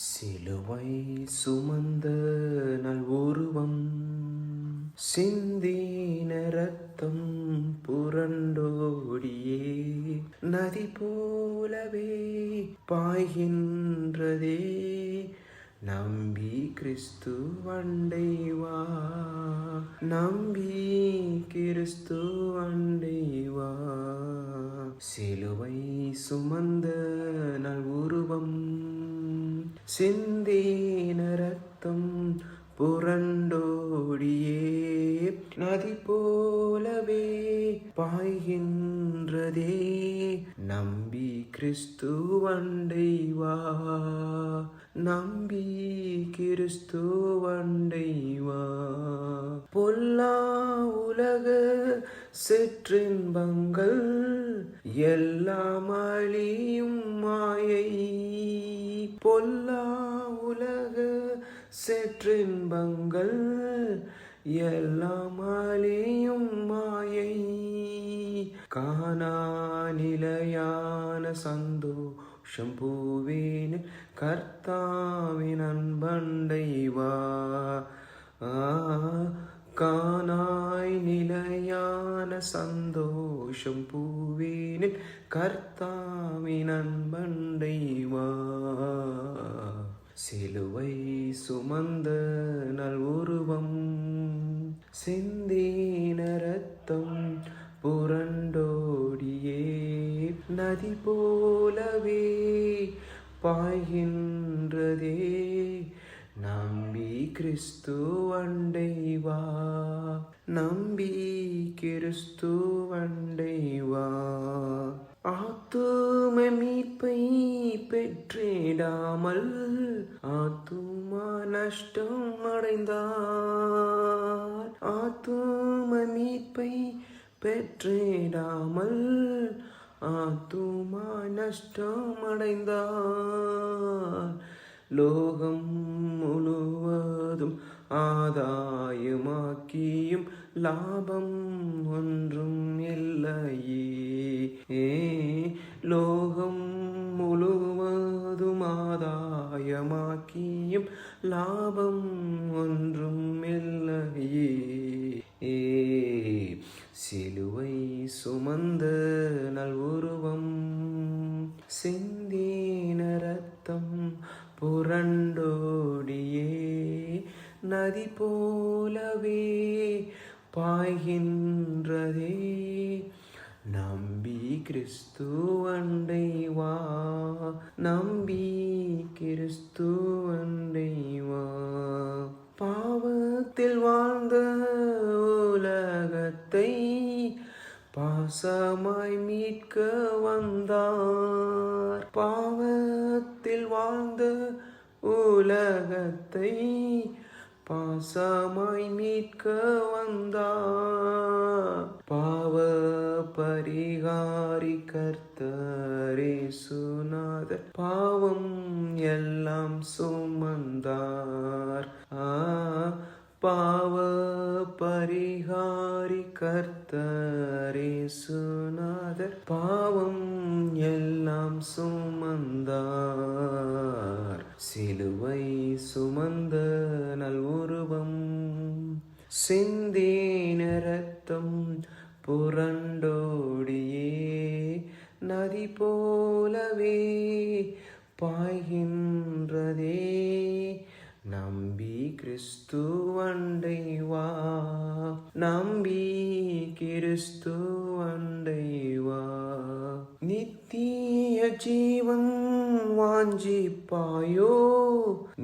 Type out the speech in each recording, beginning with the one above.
சிலுவை சுமந்த நல் உருவம் சிந்தின ரத்தம் புரண்டோடியே நதி போலவே பாய்கின்றதே. நம்பி கிறிஸ்து வண்டை வா, நம்பி கிறிஸ்து வண்டை வா. சிலுவை சுமந்த நல் உருவம் சிந்தின ரத்தம் புரண்டோடியே நதி போலவே பாய்கின்றதே. நம்பி கிறிஸ்து வண்டை வா, நம்பி கிறிஸ்து வண்டை வா. பொல்லா உலக சிற்றின்பங்கள் எல்லாம் அழியும் மாயை. பொல்லா உலக சிற்றின்பங்கள் எல்லாம் அழியும் மாயை. காணா நிலையான சந்தோஷம் பூவேன் கர்த்தாவின் அன்பண்டை வா. காணாய் நிலையான சந்தோஷம் பூவேனில் கர்த்தாவின் அன்பண்டை வா. சிலுவை சுமந்த நல் உருவம் சிந்தின ரத்தம் புரண்டோடியே நதி போலவே பாய்கின்றதே. நம்பி கிறிஸ்து வண்டை வா, நம்பி கிறிஸ்து வண்டை வா. ஆத்தும மீட்பை பெற்றிடாமல் ஆத்துமா நஷ்டம் அடைந்தார். ஆத்தும மீட்பை பெற்றிடாமல் ஆத்துமா நஷ்டம் அடைந்தார். லோகம் முழுவதும் ஆதாயமாக்கியும் லாபம் ஒன்றும் இல்லையே. லோகம் முழுவதும் ஆதாயமாக்கியும் லாபம் ஒன்றும் இல்லையே. சிலுவை சுமந்த நல் உருவம் சிந்தின ரத்தம் புரண்டோடியே நதி போலவே பாய்கின்றதே. நம்பி கிறிஸ்து வண்டை வா, நம்பி கிறிஸ்து வண்டை வா. பாவத்தில் வாழ்ந்த உலகத்தை பாசமாய் மீட்க வந்தார். பாவத்தில் வாழ்ந்த உலகத்தை பாசமாய் மீட்க வந்தார். பாவ பரிகாரி கர்த்தரேசுநாதர் பாவம் எல்லாம் சுமந்தார். பாவ பரிகாரி கர்த்தரேசுநாதர் பாவம் எல்லாம் சுமந்தார். சிலுவை சுமந்த நல் உருவம் சிந்தின ரத்தம் புரண்டோடியே நதி போலவே பாய்கின்றதே. நம்பி கிறிஸ்து வண்டை வா, நம்பி கிறிஸ்து வண்டை வா. நித்திய ஜீவன் வாஞ்சிப்பாயோ,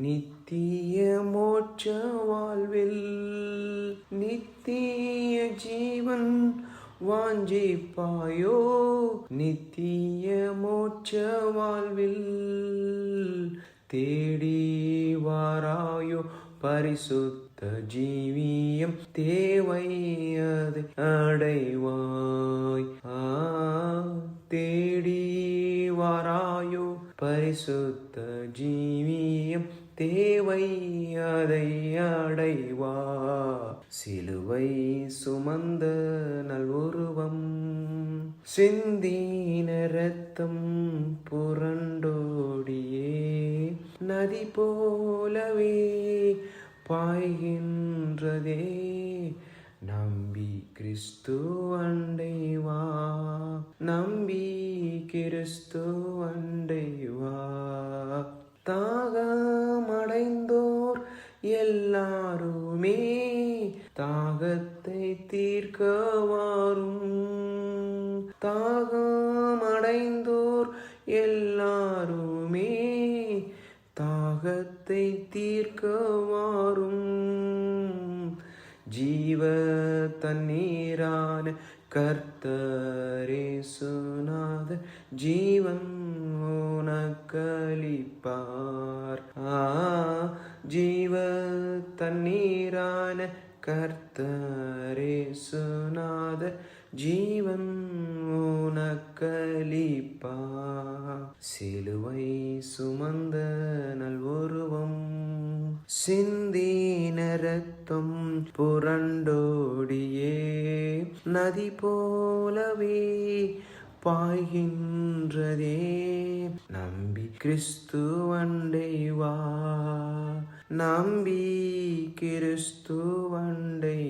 நித்திய மோட்ச வாழ்வில். நித்திய ஜீவன் வாஞ்சிப்பாயோ, நித்திய மோட்ச வாழ்வில். தேடி வாராயோ பரிசுத்த ஜீவியம் தேவை அதை அடைவாய். தேடி வாராயோ பரிசுத்த ஜீவியம் தேவை அதை அடைவா. சிலுவை சுமந்த நல் உருவம் சிந்தின ரத்தம் புரண்டோடியே நதி போலவே பாய்கின்றதே. நம்பி கிறிஸ்து அண்டை வா, நம்பி கிறிஸ்து அண்டை வா. தாகமடைந்தோர் எல்லாருமே தாகத்தை தீர்க்க வாரும். தாகமடைந்தோர் எல்லாருமே தாகத்தை தீர்க்க வாரும். ஜீவ தண்ணீரான கர்த்தரேசுநாத ஜீவன் உனக்களிப்பார். ஜீவ தண்ணீரான கர்த்தரேசுநாத ஜீவன் உனக்களிப்பார். சிலுவை சுமந்த நல்வுருவம் சிந்தின ரத்தம் புரண்டோடியே நதி போலவே பாய்கின்றதே. நம்பி கிறிஸ்து அண்டை வா, நம்பி கிறிஸ்து அண்டை